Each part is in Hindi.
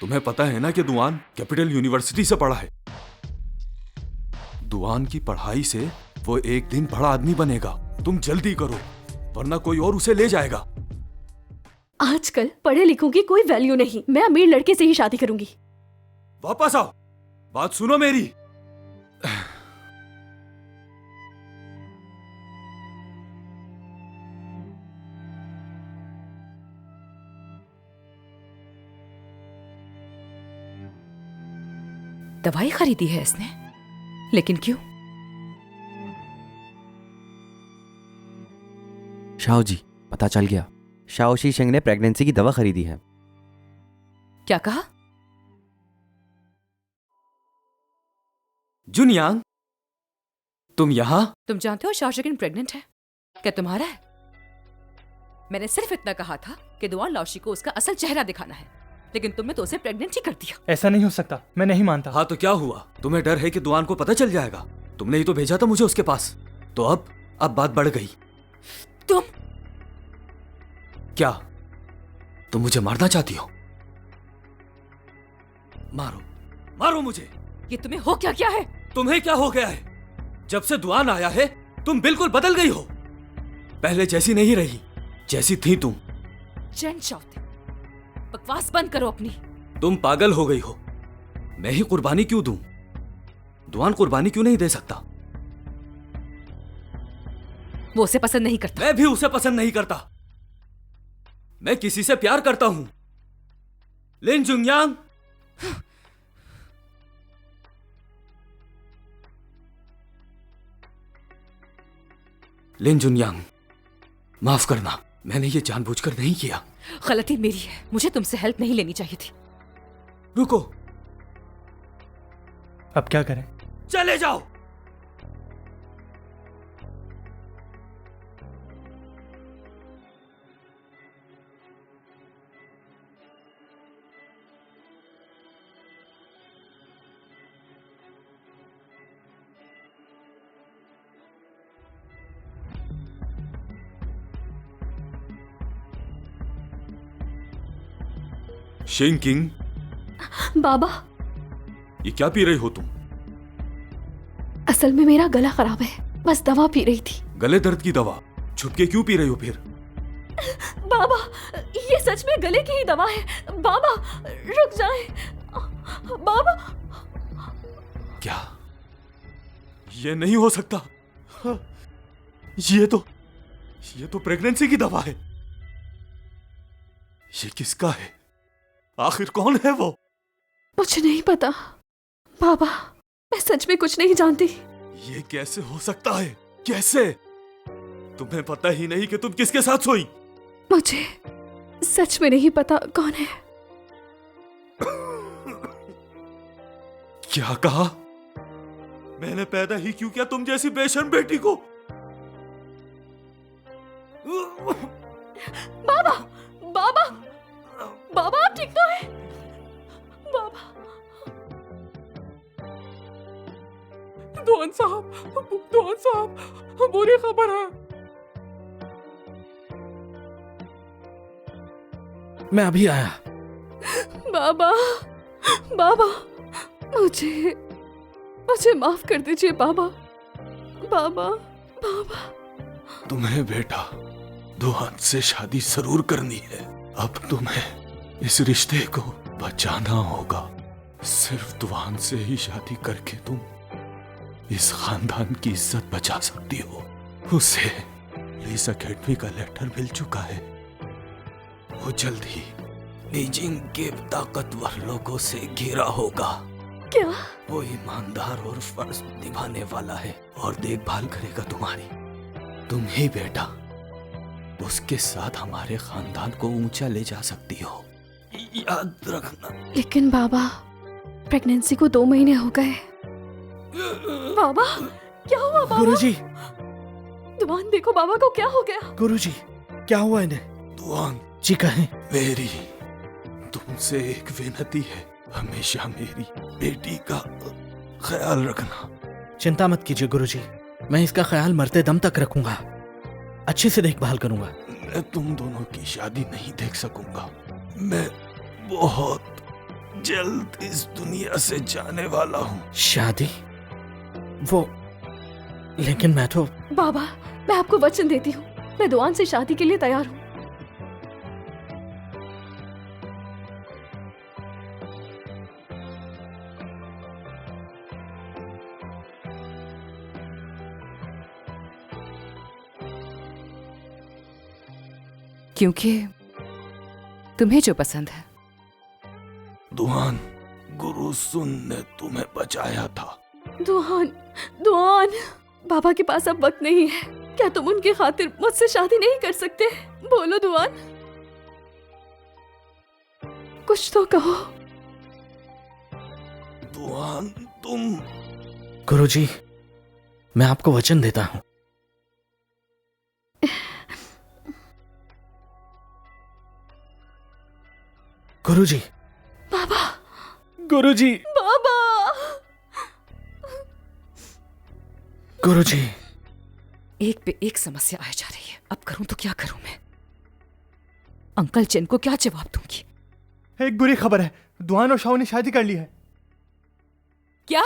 तुम्हें पता है ना कि दुआन कैपिटल यूनिवर्सिटी से पढ़ा है। दुआन की पढ़ाई से वो एक दिन बड़ा आदमी बनेगा। तुम जल्दी करो वरना कोई और उसे ले जाएगा। आजकल पढ़े लिखों की कोई वैल्यू नहीं। मैं अमीर लड़के से ही शादी करूंगी। वापस आओ, बात सुनो मेरी। दवाई खरीदी है इसने, लेकिन क्यों? शाओ जी, पता चल गया। शाओ शी शेंग ने प्रेगनेंसी की दवा खरीदी है। क्या कहा? जुनयांग, तुम यहाँ? तुम जानते हो शाओशिन प्रेग्नेंट है? क्या तुम्हारा है? मैंने सिर्फ इतना कहा था कि दुआन लाओशी को उसका असल चेहरा दिखाना है, लेकिन तुमने तो उसे प्रेग्नेंट ही कर दिया। ऐसा नहीं हो सकता, मैं नहीं मानता। हाँ तो क्या हुआ? तुम्हें डर है कि दुआन को पता चल जाएगा? तुमने ही तो भेजा था मुझे उसके पास। तो अब बात बढ़ गई। तुम क्या तुम मुझे मारना चाहती हो? मारो मारो मुझे। ये तुम्हें हो क्या है? तुम्हें क्या हो गया है? जब से दुआन आया है तुम बिल्कुल बदल गई हो। पहले जैसी नहीं रही जैसी थी तुम। चैन चाहते, बकवास बंद करो अपनी। तुम पागल हो गई हो। मैं ही कुर्बानी क्यों दूं? दुआन कुर्बानी क्यों नहीं दे सकता? वो उसे पसंद नहीं करता। मैं भी उसे पसंद नहीं करता। मैं किसी से प्यार करता हूं। लिन जुनयांग। लिन जुनयांग, माफ करना, मैंने ये जानबूझकर नहीं किया। गलती मेरी है, मुझे तुमसे हेल्प नहीं लेनी चाहिए थी। रुको। अब क्या करें? चले जाओ। शेंग किंग, बाबा, ये क्या पी रही हो तुम? असल में मेरा गला खराब है, बस दवा पी रही थी। गले दर्द की दवा छुप के क्यों पी रही हो फिर? बाबा, ये सच में गले की ही दवा है। बाबा, रुक जाएं। बाबा। क्या? ये नहीं हो सकता। ये तो प्रेगनेंसी की दवा है। ये किसका है? आखिर कौन है वो? मुझे नहीं पता बाबा, मैं सच में कुछ नहीं जानती। ये कैसे हो सकता है? कैसे? तुम्हें पता ही नहीं कि तुम किसके साथ सोई? मुझे सच में नहीं पता कौन है। क्या कहा? मैंने पैदा ही क्यों किया तुम जैसी बेशर्म बेटी को? बाबा, बाबा, बाबा, आप ठीक तो है? बाबा। दुआन साहब, बुरी खबर है। मैं अभी आया। बाबा, बाबा, मुझे माफ कर दीजिए बाबा। बाबा, बाबा। तुम्हें बेटा दुआन से शादी जरूर करनी है। अब तुम्हें इस रिश्ते को बचाना होगा। सिर्फ दुआन से ही शादी करके तुम इस खानदान की इज्जत बचा सकती हो। उसे पुलिस अकेडमी का लेटर मिल चुका है। वो जल्द ही बीजिंग के ताकतवर लोगों से घिरा होगा। क्या? वो ईमानदार और फर्ज निभाने वाला है और देखभाल करेगा तुम्हारी। तुम ही बेटा उसके साथ हमारे खानदान को ऊंचा ले जा सकती हो, याद रखना। लेकिन बाबा, प्रेगनेंसी को 2 महीने हो गए। बाबा, क्या हुआ बाबा? गुरुजी, दुआन देखो, बाबा को क्या हो गया? गुरुजी, क्या हुआ इन्हें? दुआन जी कहें। मेरी तुमसे एक विनती है, हमेशा मेरी बेटी का ख्याल रखना। चिंता मत कीजिए गुरुजी, मैं इसका ख्याल मरते दम तक रखूंगा। अच्छे से देखभाल करूंगा। मैं तुम दोनों की शादी नहीं देख सकूंगा। मैं बहुत जल्द इस दुनिया से जाने वाला हूँ। शादी? वो लेकिन मैं तो बाबा, मैं आपको वचन देती हूँ, मैं दुआन से शादी के लिए तैयार हूँ। क्योंकि तुम्हें जो पसंद है। दुआन, गुरु सुन ने तुम्हें बचाया था। दुआन, दुआन, बाबा के पास अब वक्त नहीं है। क्या तुम उनकी खातिर मुझसे शादी नहीं कर सकते? बोलो दुआन, कुछ तो कहो। दुआन, तुम। गुरुजी, मैं आपको वचन देता हूँ। गुरुजी। बाबा, गुरुजी। बाबा, गुरुजी। एक पे एक समस्या आए जा रही है। अब करूं तो क्या करूं मैं? अंकल चेन को क्या जवाब दूंगी? एक बुरी खबर है, दुआन और शाओ ने शादी कर ली है। क्या?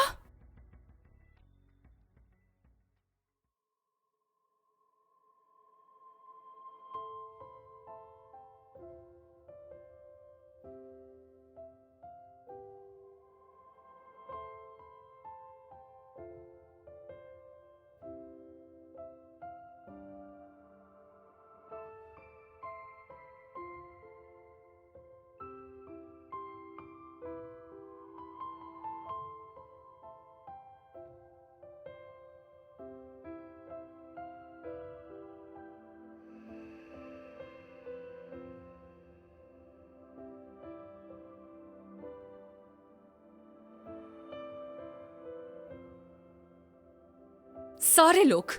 सारे लोग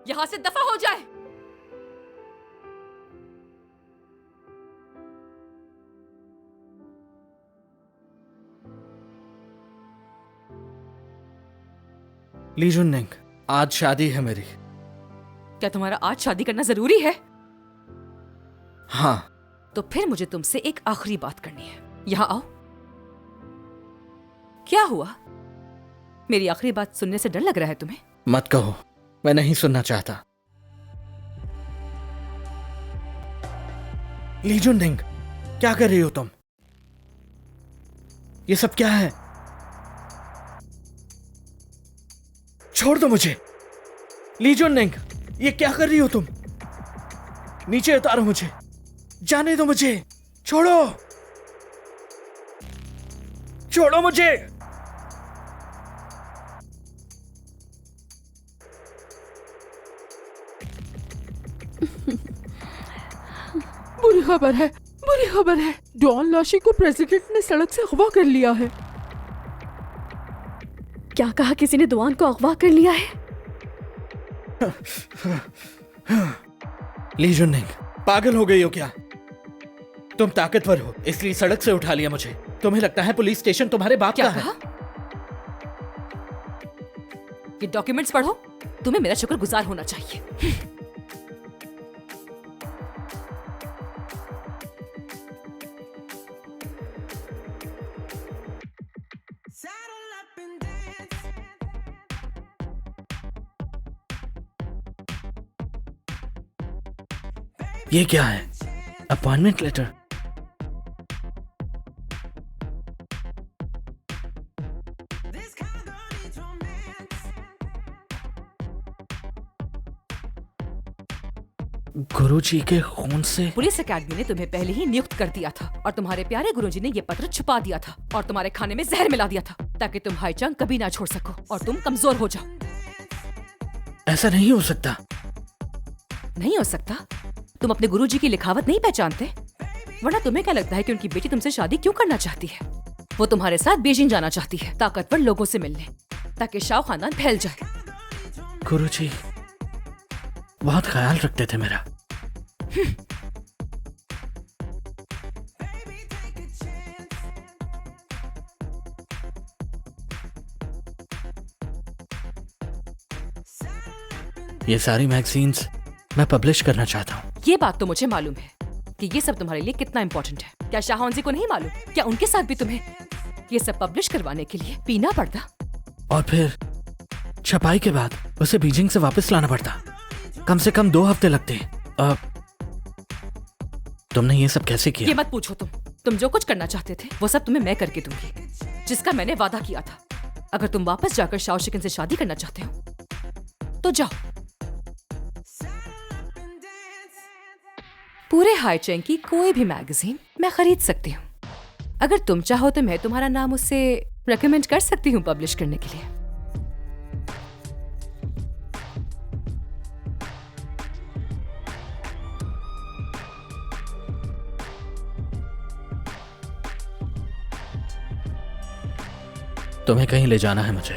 यहां से दफा हो जाए। ली जुननिंग, आज शादी है मेरी। क्या तुम्हारा आज शादी करना जरूरी है? हाँ। तो फिर मुझे तुमसे एक आखिरी बात करनी है। यहां आओ। क्या हुआ? मेरी आखिरी बात सुनने से डर लग रहा है तुम्हें? मत कहो, मैं नहीं सुनना चाहता। ली जुननिंग, क्या कर रही हो तुम? ये सब क्या है? छोड़ दो मुझे। ली जुननिंग, ये क्या कर रही हो तुम? नीचे उतारो मुझे, जाने दो मुझे। छोड़ो, छोड़ो मुझे। बुरी खबर है, बुरी खबर है। डॉन लाशी को प्रेसिडेंट ने सड़क से अगवा कर लिया है। क्या कहा? किसी ने दुआन को अगवा कर लिया है? ली जुननिंग, पागल हो गई हो क्या? तुम ताकतवर हो इसलिए सड़क से उठा लिया मुझे। तुम्हें लगता है पुलिस स्टेशन तुम्हारे बाप क्या का कहा? है? ये डॉक्यूमेंट्स पढ़ो। तुम्हें मेरा शुक्रगुजार होना चाहिए। ये क्या है? Appointment letter. गुरुजी के खून से। पुलिस एकेडमी ने तुम्हें पहले ही नियुक्त कर दिया था और तुम्हारे प्यारे गुरुजी ने ये पत्र छुपा दिया था और तुम्हारे खाने में जहर मिला दिया था ताकि तुम हाईचंग कभी ना छोड़ सको और तुम कमजोर हो जाओ। ऐसा नहीं हो सकता। नहीं हो सकता? तुम अपने गुरुजी की लिखावट नहीं पहचानते? वरना तुम्हें क्या लगता है कि उनकी बेटी तुमसे शादी क्यों करना चाहती है? वो तुम्हारे साथ बीजिंग जाना चाहती है ताकतवर लोगों से मिलने, ताकि शाह खानदान फैल जाए। गुरुजी बहुत ख्याल रखते थे मेरा। ये सारी मैगजीन्स मैं पब्लिश करना चाहता हूँ। ये बात तो मुझे मालूम है कि ये सब तुम्हारे लिए कितना इम्पोर्टेंट है। क्या शाहौंजी को नहीं मालूम? क्या उनके साथ भी तुम्हें ये सब पब्लिश करवाने के लिए पीना पड़ता? और फिर छपाई के बाद उसे बीजिंग से वापस लाना पड़ता। कम से कम 2 हफ्ते लगते। तुमने ये सब कैसे किया? ये मत पूछो तुम जो कुछ करना चाहते थे वो सब तुम्हें मैं करके दूंगी, जिसका मैंने वादा किया था। अगर तुम वापस जाकर शाओ शिकन से शादी करना चाहते हो तो जाओ। पूरे हाईचैंग की कोई भी मैगजीन मैं खरीद सकती हूँ। अगर तुम चाहो तो मैं तुम्हारा नाम उससे रेकमेंड कर सकती हूँ पब्लिश करने के लिए। तुम्हें कहीं ले जाना है मुझे।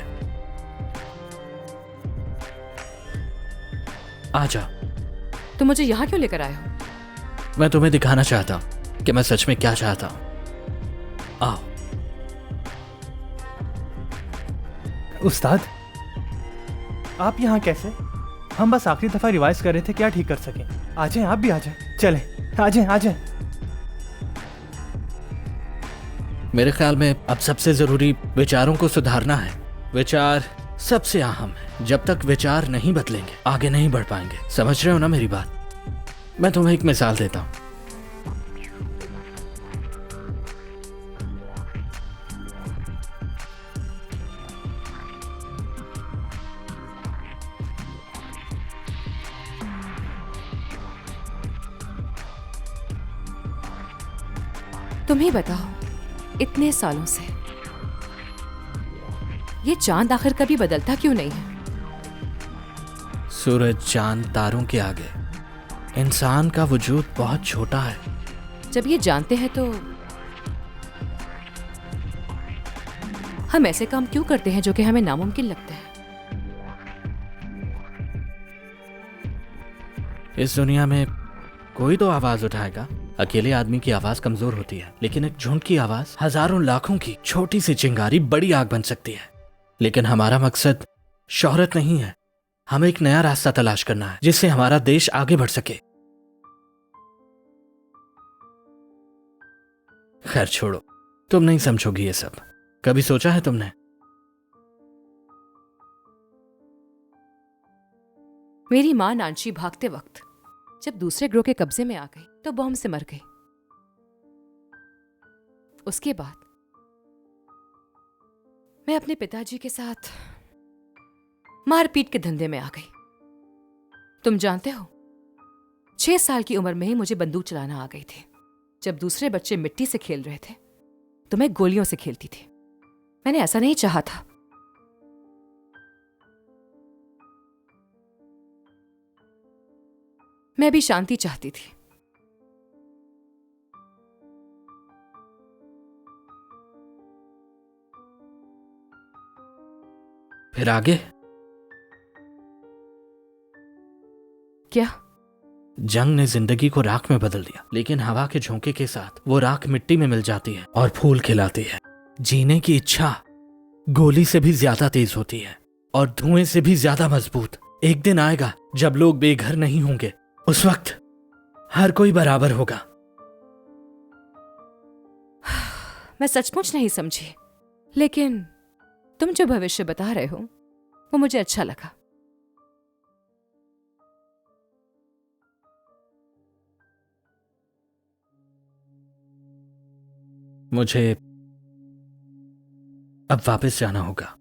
आ जाओ। तुम मुझे यहाँ क्यों लेकर आए हो? मैं तुम्हें दिखाना चाहता हूं कि मैं सच में क्या चाहता हूं। आओ। उस्ताद, आप यहाँ कैसे? हम बस आखिरी दफा रिवाइज कर रहे थे क्या ठीक कर सके। आ जाएं, आप भी आ जाएं। चलें, आ जाएं, आ जाएं। मेरे ख्याल में अब सबसे जरूरी विचारों को सुधारना है। विचार सबसे अहम है। जब तक विचार नहीं बदलेंगे आगे नहीं बढ़ पाएंगे। समझ रहे हो ना मेरी बात? मैं तुम्हें एक मिसाल देता हूं। तुम ही बताओ, इतने सालों से ये चांद आखिर कभी बदलता क्यों नहीं है? सूरज, चांद, तारों के आगे इंसान का वजूद बहुत छोटा है। जब ये जानते हैं तो हम ऐसे काम क्यों करते हैं जो कि हमें नामुमकिन लगता है? इस दुनिया में कोई तो आवाज उठाएगा। अकेले आदमी की आवाज कमजोर होती है, लेकिन एक झुंड की आवाज हजारों लाखों की छोटी सी चिंगारी बड़ी आग बन सकती है। लेकिन हमारा मकसद शोहरत नहीं है। हमें एक नया रास्ता तलाश करना है जिससे हमारा देश आगे बढ़ सके। खैर छोड़ो, तुम नहीं समझोगी ये सब। कभी सोचा है तुमने? मेरी माँ नानशी भागते वक्त जब दूसरे ग्रोह के कब्जे में आ गई तो बॉम्ब से मर गई। उसके बाद मैं अपने पिताजी के साथ मारपीट के धंधे में आ गई। तुम जानते हो, 6 साल की उम्र में ही मुझे बंदूक चलाना आ गई थी। जब दूसरे बच्चे मिट्टी से खेल रहे थे तो मैं गोलियों से खेलती थी। मैंने ऐसा नहीं चाहा था। मैं भी शांति चाहती थी। फिर आगे क्या? जंग ने जिंदगी को राख में बदल दिया, लेकिन हवा के झोंके के साथ वो राख मिट्टी में मिल जाती है और फूल खिलाती है। जीने की इच्छा गोली से भी ज्यादा तेज होती है और धुएं से भी ज्यादा मजबूत। एक दिन आएगा जब लोग बेघर नहीं होंगे। उस वक्त हर कोई बराबर होगा। मैं सचमुच नहीं समझी, लेकिन तुम जो भविष्य बता रहे हो वो मुझे अच्छा लगा। मुझे अब वापस जाना होगा।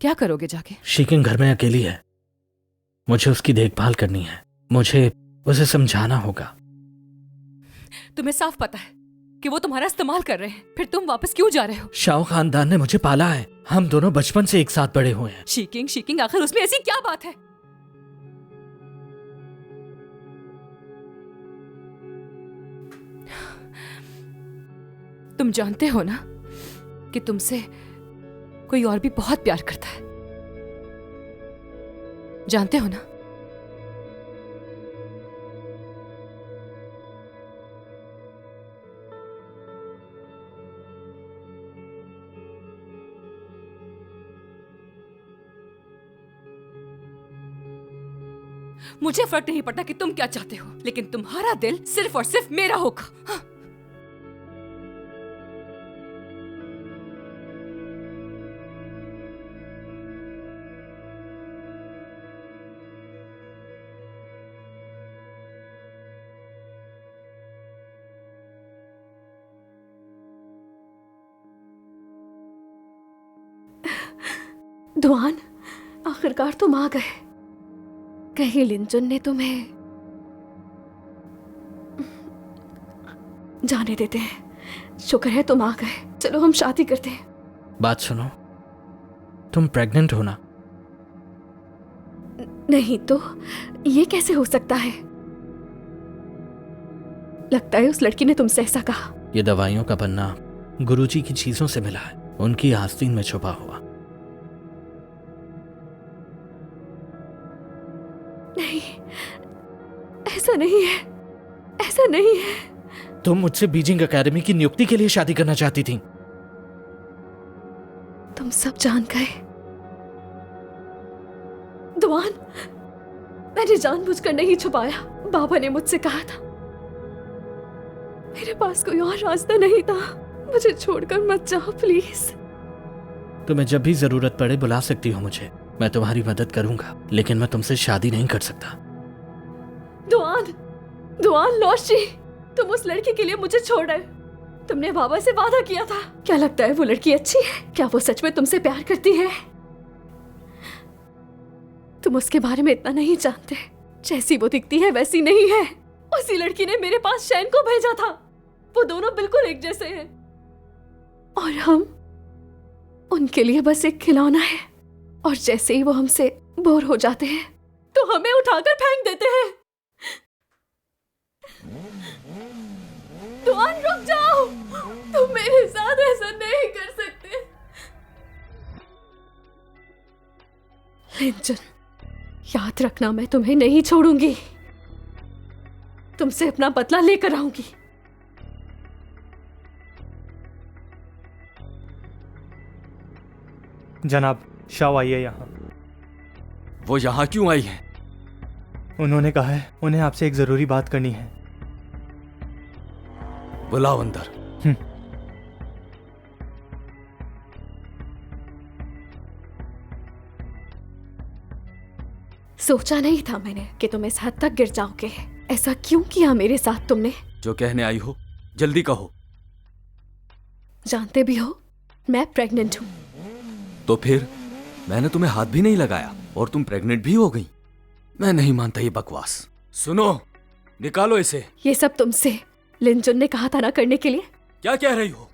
क्या करोगे जाके? शीकिन घर में अकेली है। मुझे उसकी देखभाल करनी है। मुझे उसे समझाना होगा। तुम्हें साफ पता है कि वो तुम्हारा इस्तेमाल कर रहे हैं, फिर तुम वापस क्यों जा रहे हो? शाओ खानदान ने मुझे पाला है। हम दोनों बचपन से एक साथ बड़े हुए हैं। शीकिंग आखिर उसमें ऐसी क्या बात है? तुम जानते हो ना कि तुमसे कोई और भी बहुत प्यार करता है। जानते हो ना? मुझे फर्क नहीं पड़ता कि तुम क्या चाहते हो, लेकिन तुम्हारा दिल सिर्फ और सिर्फ मेरा होगा। हाँ। दुआन, आखिरकार तुम आ गए। कहीं लिंजुन ने तुम्हें जाने देते हैं। शुक्र है तुम आ गए। चलो हम शादी करते हैं। बात सुनो, तुम प्रेग्नेंट हो ना? नहीं तो ये कैसे हो सकता है? लगता है उस लड़की ने तुमसे ऐसा कहा। ये दवाइयों का पन्ना गुरुजी की चीजों से मिला है, उनकी आस्तीन में छुपा हुआ। नहीं, ऐसा नहीं है, ऐसा नहीं है। तुम मुझसे बीजिंग एकेडमी की नियुक्ति के लिए शादी करना चाहती थी। तुम सब जान गए। दुआन, मैंने जानबूझकर नहीं छुपाया। बाबा ने मुझसे कहा था। मेरे पास कोई और रास्ता नहीं था। मुझे छोड़कर मत जाओ प्लीज। तुम्हें जब भी जरूरत पड़े बुला सकती हो मुझे, मैं तुम्हारी मदद करूंगा, लेकिन मैं तुमसे शादी नहीं कर सकता। दुआन लोशी, तुम उस लड़की के लिए मुझे छोड़ रहे। तुमने बाबा से वादा किया था। क्या लगता है वो लड़की अच्छी है? क्या वो सच में तुमसे प्यार करती है? तुम उसके बारे में इतना नहीं जानते। जैसी वो दिखती है वैसी नहीं है। उसी लड़की ने मेरे पास शैन को भेजा था। वो दोनों बिल्कुल एक जैसे हैं और हम उनके लिए बस एक खिलौना है। और जैसे ही वो हमसे बोर हो जाते हैं तो हमें उठाकर फेंक देते हैं। दुआन, रुक जाओ। तुम मेरे साथ ऐसा नहीं कर सकते। लिंजुन, याद रखना, मैं तुम्हें नहीं छोड़ूंगी। तुमसे अपना बदला लेकर आऊंगी। जनाब, शाओ आइए यहाँ। वो यहाँ क्यों आई है? उन्होंने कहा है उन्हें आपसे एक जरूरी बात करनी है। बुलाओ अंदर। सोचा नहीं था मैंने कि तुम इस हद तक गिर जाओगे। ऐसा क्यों किया मेरे साथ तुमने? जो कहने आई हो जल्दी कहो। जानते भी हो मैं प्रेग्नेंट हूँ। तो फिर मैंने तुम्हें हाथ भी नहीं लगाया और तुम प्रेग्नेंट भी हो गई। मैं नहीं मानता ये बकवास। सुनो, निकालो इसे। ये सब तुमसे लिंजुन ने कहा था ना करने के लिए। क्या कह रही हो?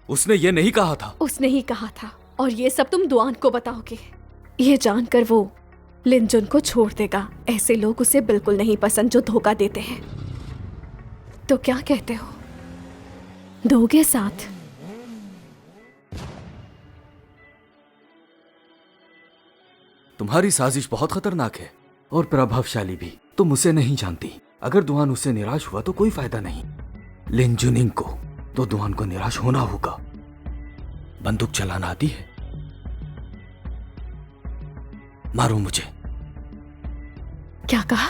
उसने ये नहीं कहा था। उसने ही कहा था। और ये सब तुम दुआन को बताओगे। ये जानकर वो लिंजुन को छोड़ देगा। ऐसे लोग उसे बिल्कुल नहीं पसंद जो धोखा देते हैं। तो क्या कहते हो, दोगे साथ? तुम्हारी साजिश बहुत खतरनाक है और प्रभावशाली भी। तुम उसे नहीं जानती। अगर दुआन उससे निराश हुआ तो कोई फायदा नहीं। लिंजुनिंग को तो दुआन को निराश होना होगा। बंदूक चलाना आती है? मारो मुझे। क्या कहा?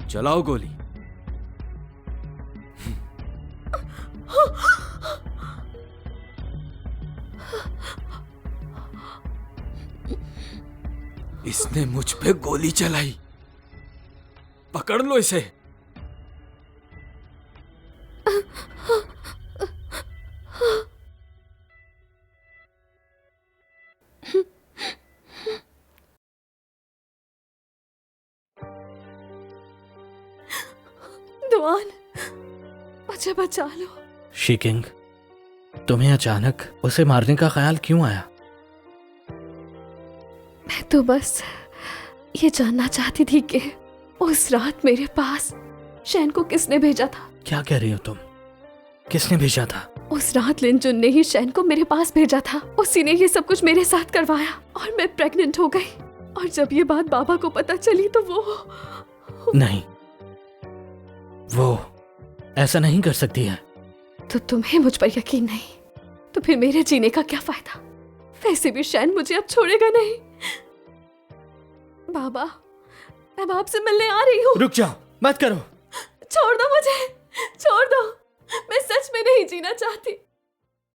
चलाओ गोली। इसने मुझ पे गोली चलाई। पकड़ लो इसे। दुआन, मुझे बचा लो। शीकिंग, तुम्हें अचानक उसे मारने का ख्याल क्यों आया? मैं तो बस ये जानना चाहती थी कि उस रात मेरे पास शैन को किसने भेजा था। क्या कह रही हो तुम? किसने भेजा था? उस रात लिंजुन ने ही शैन को मेरे पास भेजा था। उसी ने ये सब कुछ मेरे साथ करवाया और मैं प्रेग्नेंट हो गई। और जब ये बात बाबा को पता चली तो वो नहीं, वो ऐसा नहीं कर सकती है। तो तुम्हें मुझ पर यकीन नहीं तो फिर मेरे जीने का क्या फायदा? वैसे भी शैन मुझे अब छोड़ेगा नहीं। बाबा, मैं बाप से मिलने आ रही हूँ। रुक जाओ, मत करो। छोड़ दो मुझे, छोड़ दो। मैं सच में नहीं जीना चाहती।